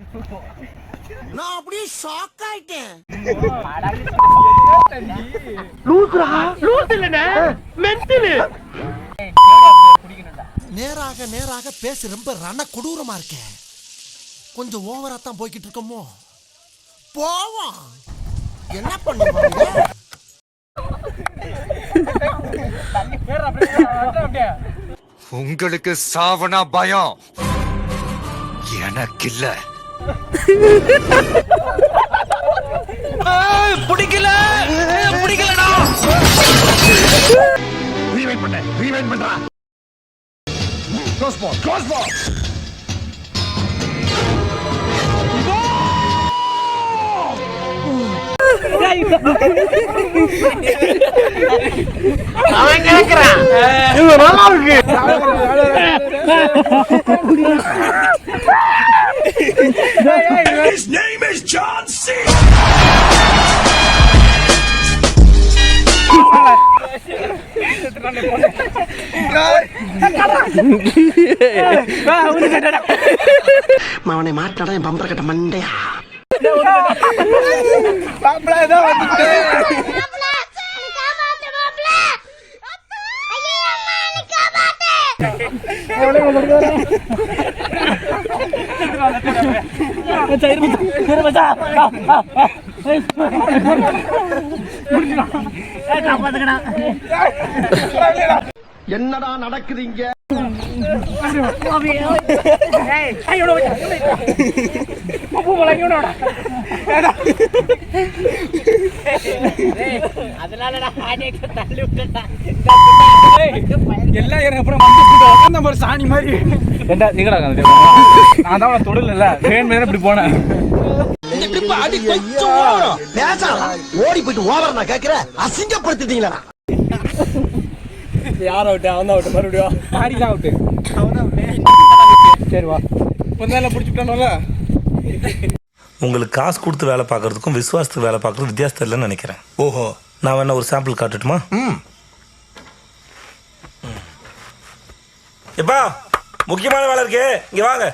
நான் அப்படியே ஷாக் ஆயிட்டேன். நேராக நேராக பேச ரொம்ப ரண கொடூரமா இருக்கேன். கொஞ்சம் ஓவரா தான் போய்கிட்டு இருக்கோமோ. போவோம். என்ன பண்ணுவாங்க? உங்களுக்கு சாவனா பயம், எனக்கு இல்ல. பிடிக்கல பிடிக்கலடா. ரீவைண்ட் பண்றா. க்ளோஸ் பால். அவன் கேக்குறான். இது நல்லா இருக்கு. His name is John C. அவனை மாட்டாடா என் பம்பர கட்ட மண்டையா. என்னடா நடக்குது இங்க? சாணி மாதிரி நான் தான் தொடல இப்படி போனேன். ஓடி போயிட்டு ஓவர நான் கேக்குற அசிங்கப்படுத்திட்டீங்களா? யார் அவுட்டு? அவன் தான் அவுட்டு. மறுபடியும் மாறி தான் அவுட்டு. சரி வா, கொஞ்சம் பிடிச்சிட்டானோல. உங்களுக்கு காசு கொடுத்து வேலை பார்க்கறதுக்கும் விசுவாசத்துக்கு வேலை பார்க்கறது வித்தியாசம் இல்லைன்னு நினைக்கிறேன். ஓஹோ, நான் வேணா ஒரு சாம்பிள் காட்டட்டுமா? எப்பா முக்கியமான வேலை இருக்கு, இங்க வாங்க.